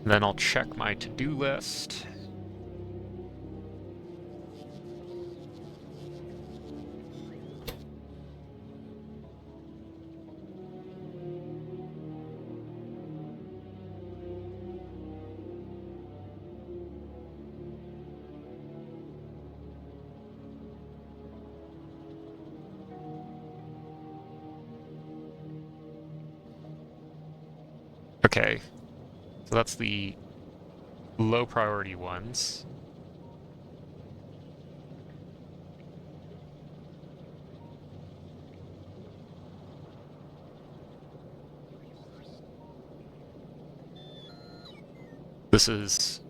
Then I'll check my to-do list. Okay, so that's the low priority ones. This is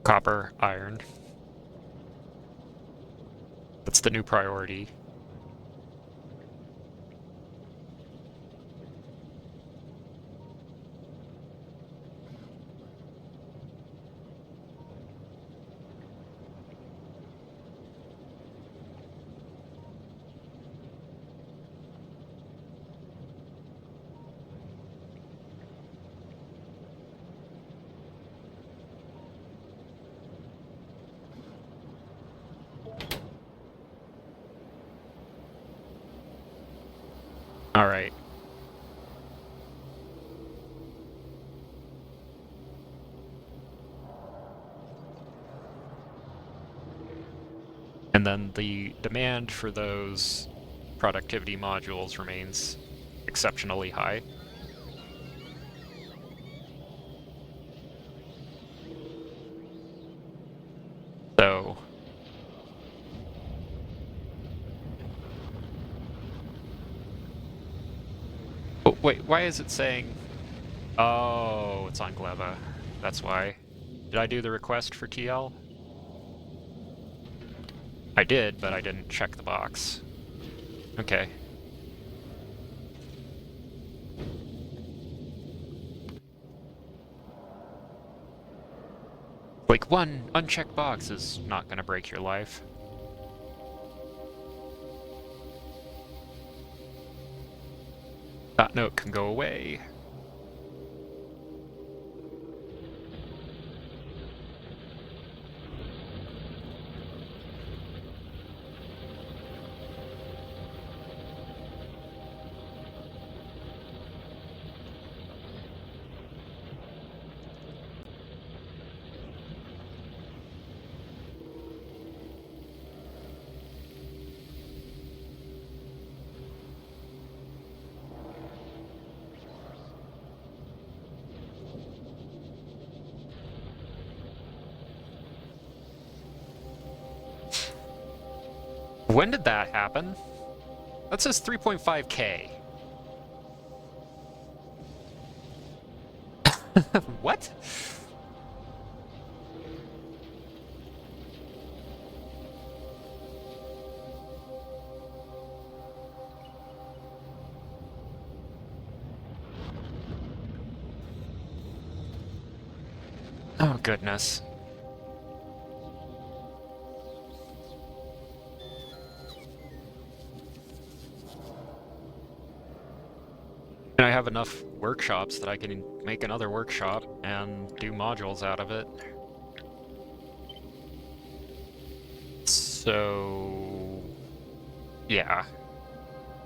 copper, iron. That's the new priority. All right. And then the demand for those productivity modules remains exceptionally high. So oh, wait, why is it saying... Oh, it's on Gleva. That's why. Did I do the request for TL? I did, but I didn't check the box. Okay. Like, one unchecked box is not gonna break your life. That note can go away. When did that happen? That says 3.5K. What? Oh, goodness. And I have enough workshops that I can make another workshop and do modules out of it. So... yeah.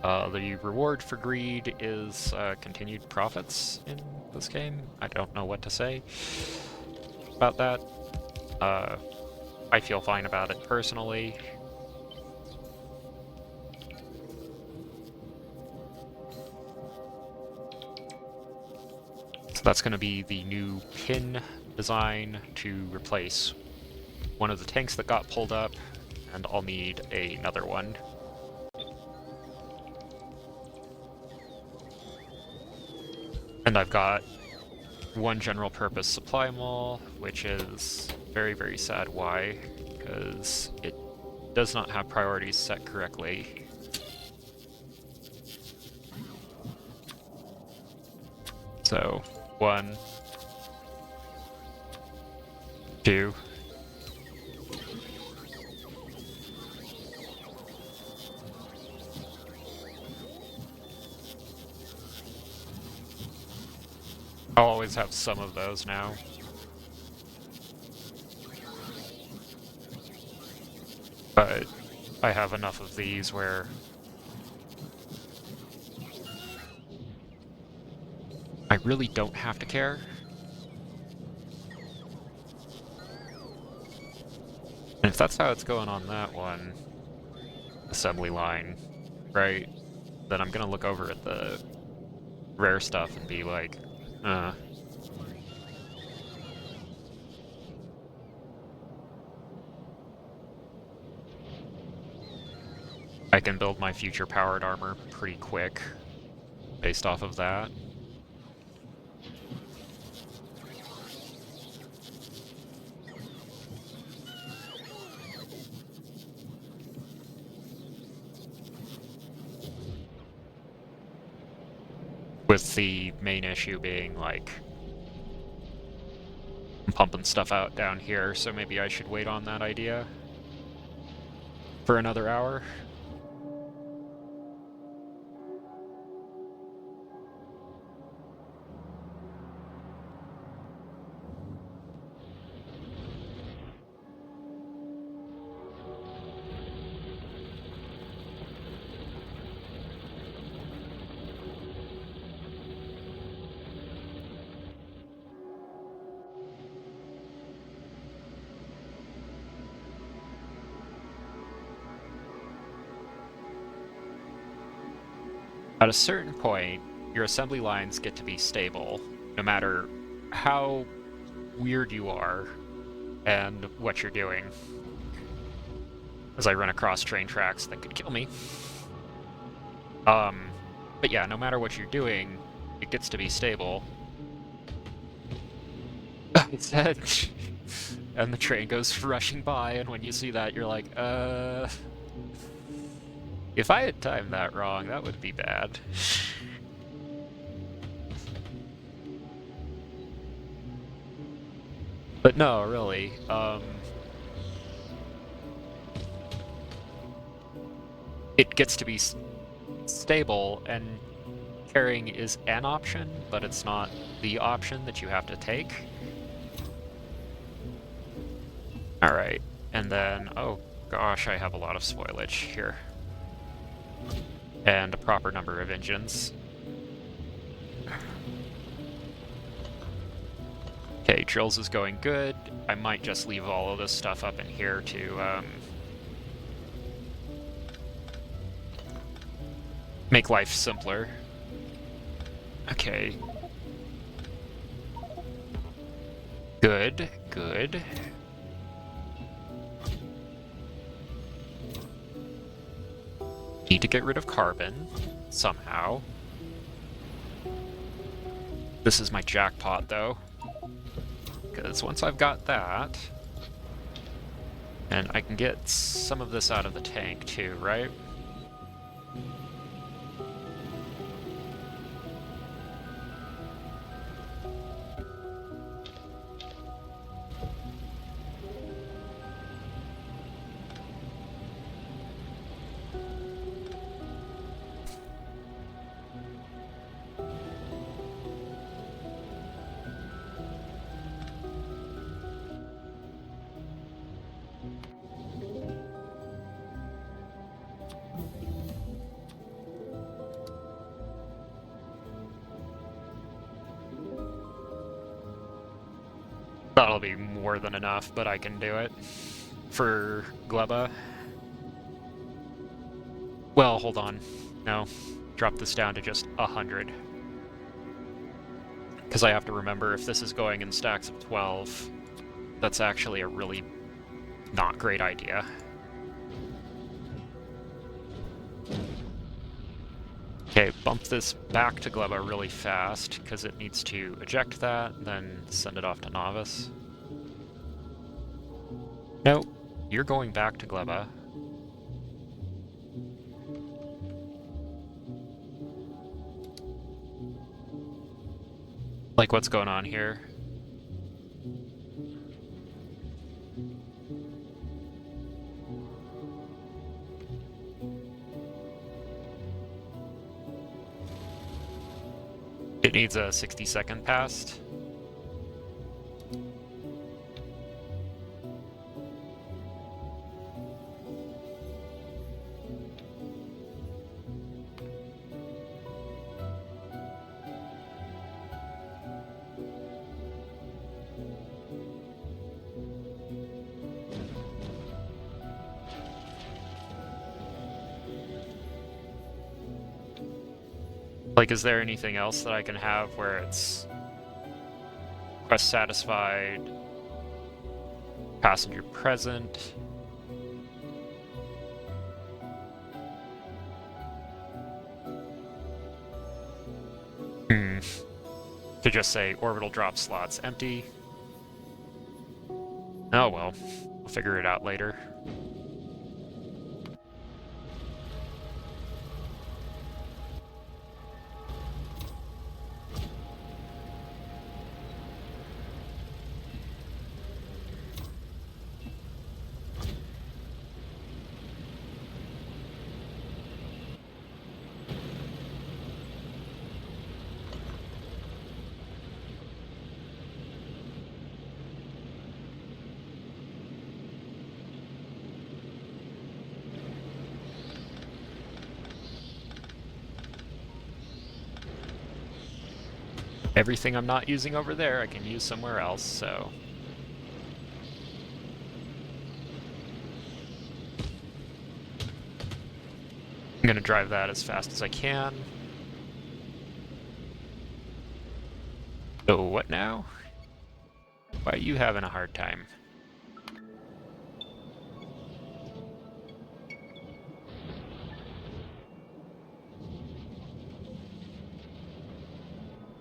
The reward for greed is continued profits in this game. I don't know what to say about that. I feel fine about it personally. So that's going to be the new pin design to replace one of the tanks that got pulled up, and I'll need another one. And I've got one general purpose supply mall, which is very, very sad. Why? Because it does not have priorities set correctly. So, 1, 2, I'll always have some of those now. But I have enough of these where I really don't have to care. And if that's how it's going on that one assembly line, right, then I'm gonna look over at the rare stuff and be like, I can build my future powered armor pretty quick based off of that. With the main issue being, like, I'm pumping stuff out down here, so maybe I should wait on that idea for another hour. At a certain point, your assembly lines get to be stable, no matter how weird you are and what you're doing. As I run across train tracks that could kill me. But yeah, no matter what you're doing, it gets to be stable. It said, and the train goes rushing by, and when you see that, you're like, if I had timed that wrong, that would be bad. But no, really, it gets to be stable, and carrying is an option, but it's not the option that you have to take. Alright, and then, oh gosh, I have a lot of spoilage here. And a proper number of engines. Okay, drills is going good. I might just leave all of this stuff up in here to make life simpler. Okay. Good, good. Need to get rid of carbon, somehow. This is my jackpot, though. Because once I've got that... And I can get some of this out of the tank, too, right? That'll be more than enough, but I can do it. For Gleba. Well, hold on. No. Drop this down to just 100. Because I have to remember, if this is going in stacks of 12, that's actually a really not great idea. Okay, bump this back to Gleba really fast, because it needs to eject that, then send it off to Nauvis. No, you're going back to Gleba. Like, what's going on here? It needs a 60-second past. Like, is there anything else that I can have where it's quest satisfied, passenger present? To just say orbital drop slots empty. Oh well, we'll figure it out later. Everything I'm not using over there I can use somewhere else, so... I'm gonna drive that as fast as I can. Oh, what now? Why are you having a hard time?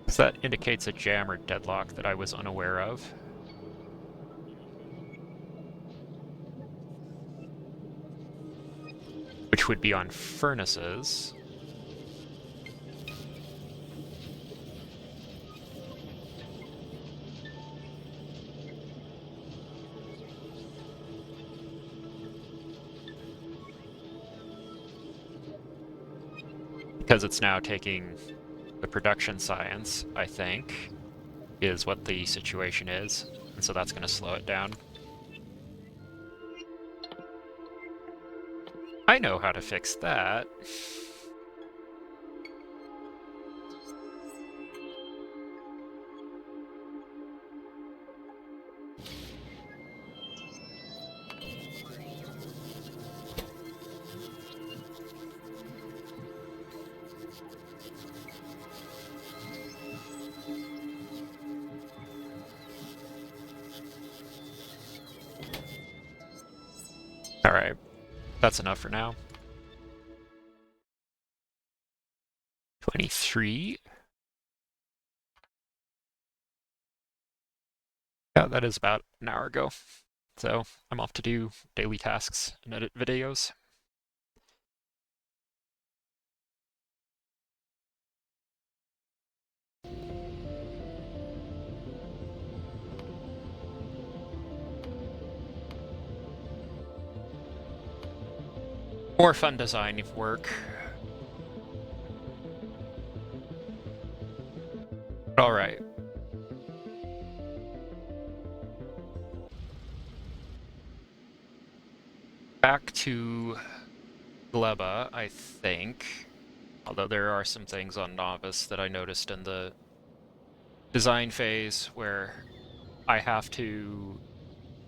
So that indicates a jam or deadlock that I was unaware of. Which would be on furnaces. Because it's now taking the production science, I think, is what the situation is. And so that's going to slow it down. I know how to fix that. Alright, that's enough for now. 23. Yeah, that is about an hour ago. So I'm off to do daily tasks and edit videos. More fun design work. Alright. Back to Gleba, I think. Although there are some things on Nauvis that I noticed in the design phase where I have to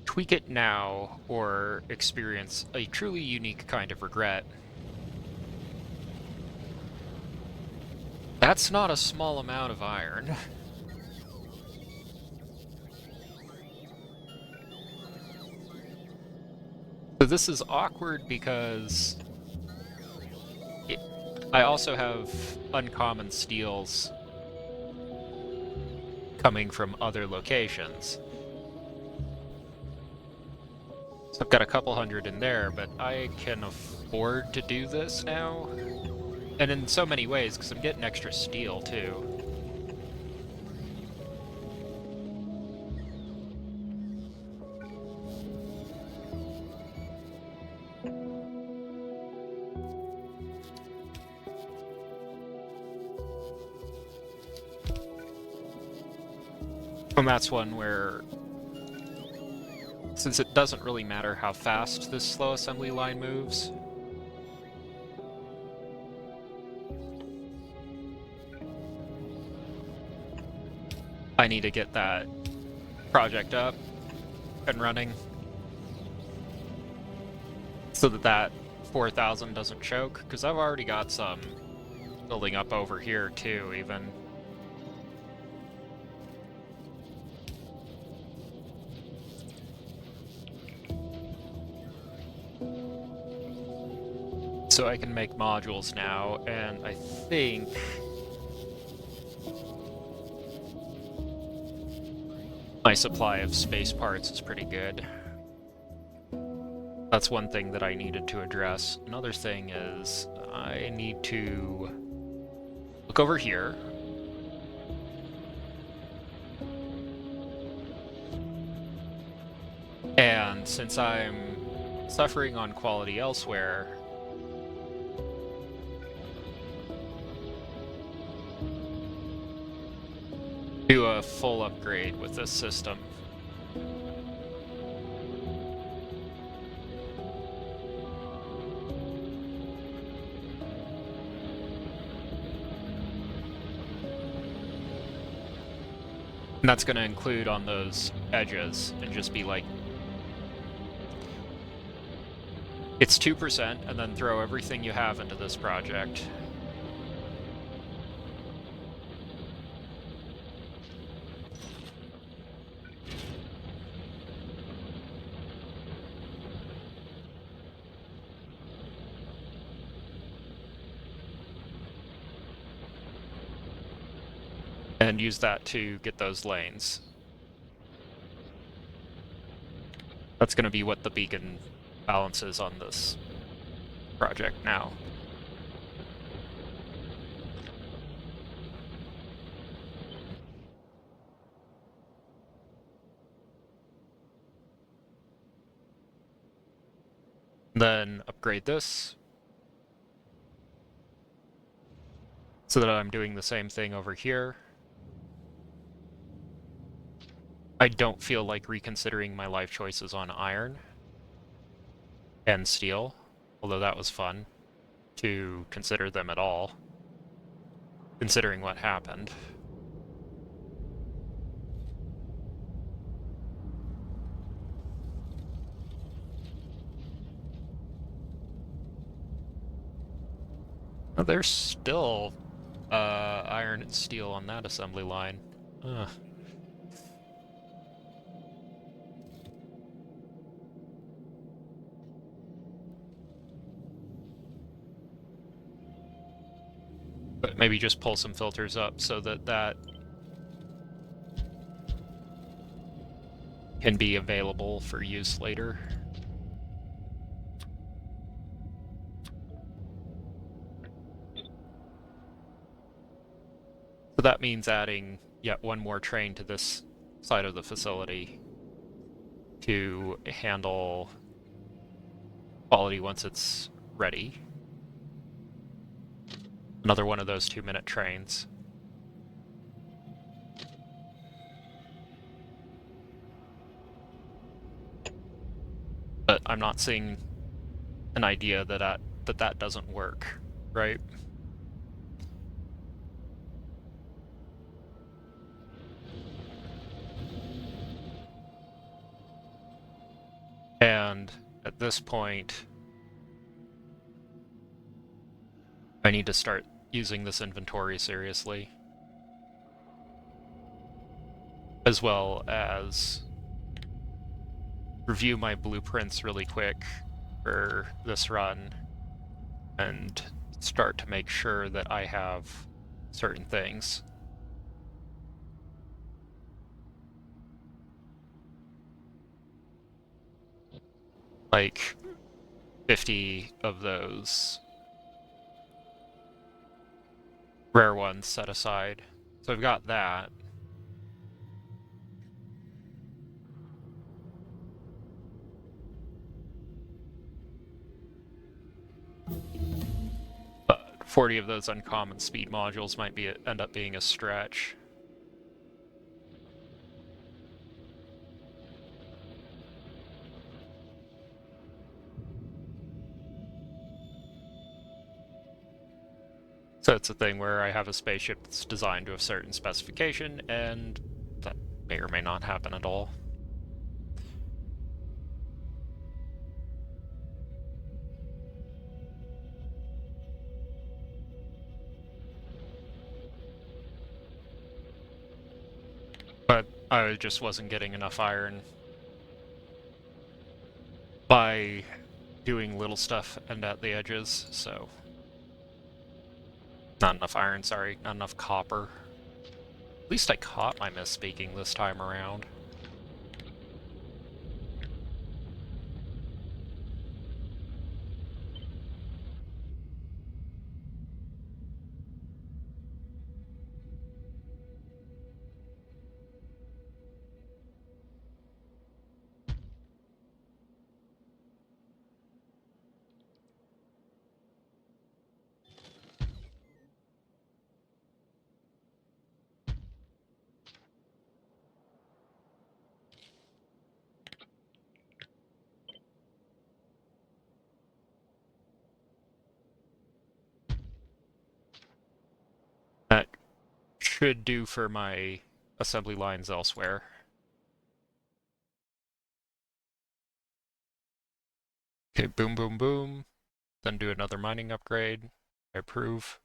tweak it now or experience a truly unique kind of regret. That's not a small amount of iron. So this is awkward because I also have uncommon steels coming from other locations. So I've got a couple hundred in there, but I can afford to do this now. And in so many ways, because I'm getting extra steel, too. And that's one where, since it doesn't really matter how fast this slow assembly line moves, I need to get that project up and running so that that 4,000 doesn't choke, because I've already got some building up over here too, even. So I can make modules now, and I think my supply of space parts is pretty good. That's one thing that I needed to address. Another thing is I need to look over here. And since I'm suffering on quality elsewhere, do a full upgrade with this system. And that's going to include on those edges and just be like, it's 2% and then throw everything you have into this project. And use that to get those lanes. That's going to be what the beacon balances on this project now. Then upgrade this so that I'm doing the same thing over here. I don't feel like reconsidering my life choices on iron and steel, although that was fun to consider them at all, considering what happened. Oh, there's still iron and steel on that assembly line. Ugh. But maybe just pull some filters up so that that can be available for use later. So that means adding yet one more train to this side of the facility to handle quality once it's ready. Another one of those 2-minute trains. But I'm not seeing an idea that that doesn't work, right? And at this point, I need to start using this inventory seriously, as well as review my blueprints really quick for this run and start to make sure that I have certain things. Like 50 of those rare ones set aside. So I've got that. But 40 of those uncommon speed modules might end up being a stretch. So it's a thing where I have a spaceship that's designed to a certain specification, and that may or may not happen at all. But I just wasn't getting enough iron by doing little stuff and at the edges, so... Not enough iron, sorry. Not enough copper. At least I caught my misspeaking this time around. That should do for my assembly lines elsewhere. Okay, boom, boom, boom. Then do another mining upgrade. I approve.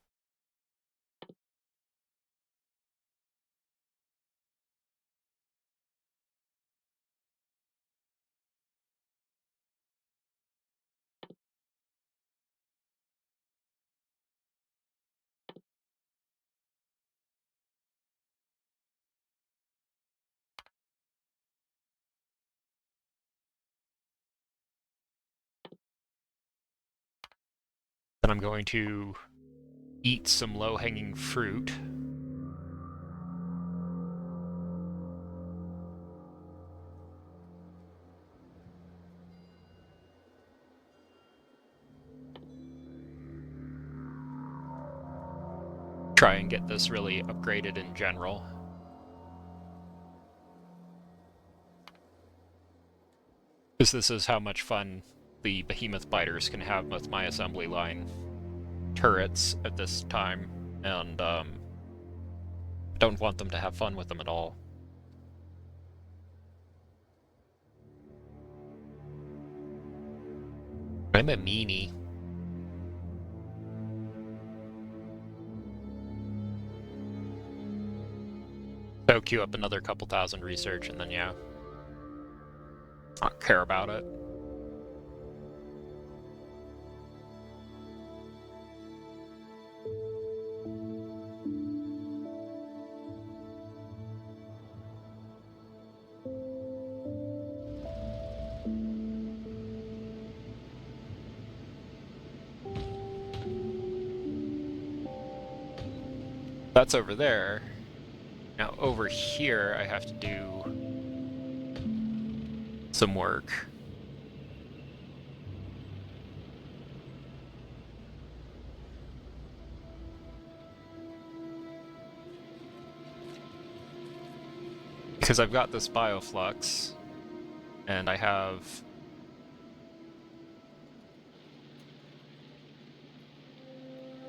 Then I'm going to eat some low-hanging fruit. Try and get this really upgraded in general. Because this is how much fun the behemoth biters can have with my assembly line turrets at this time, and don't want them to have fun with them at all. I'm a meanie. So queue up another couple thousand research, and then yeah, not care about it. That's over there. Now over here, I have to do some work. Because I've got this bioflux, and I have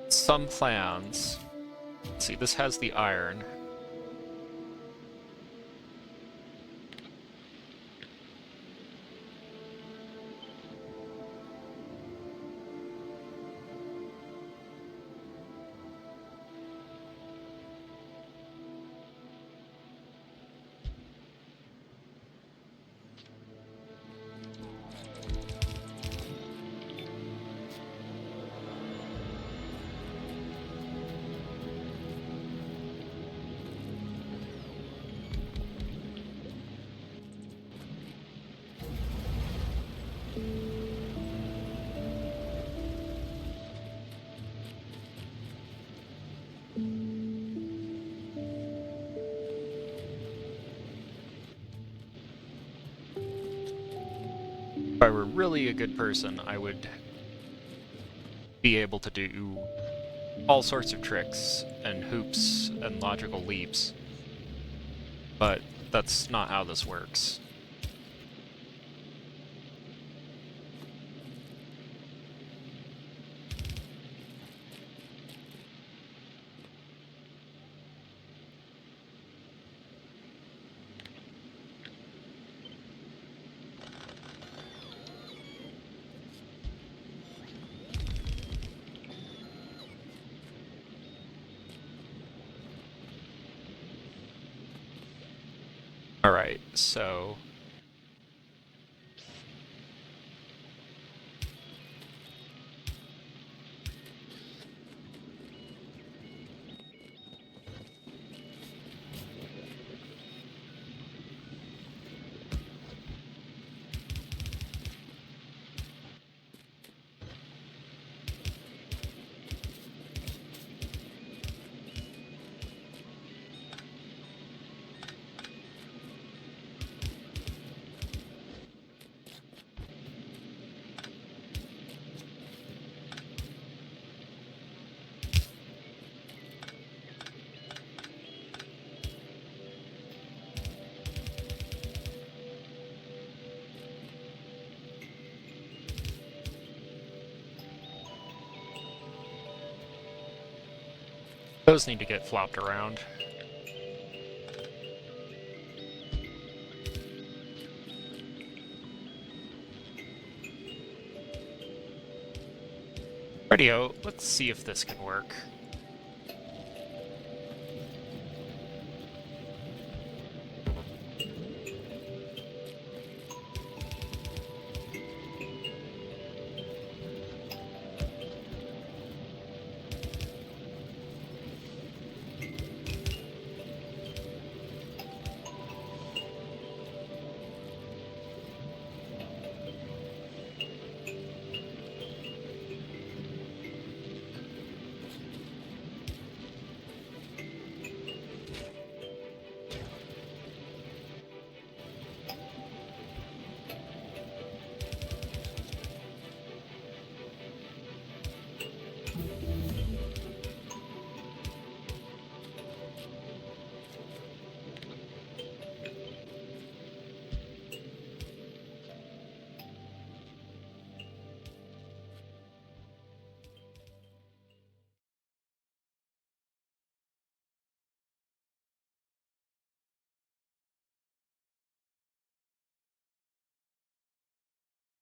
some plans. Let's see, this has the iron. If I were really a good person, I would be able to do all sorts of tricks and hoops and logical leaps. But that's not how this works. Alright, so... Those need to get flopped around. Radio, let's see if this can work.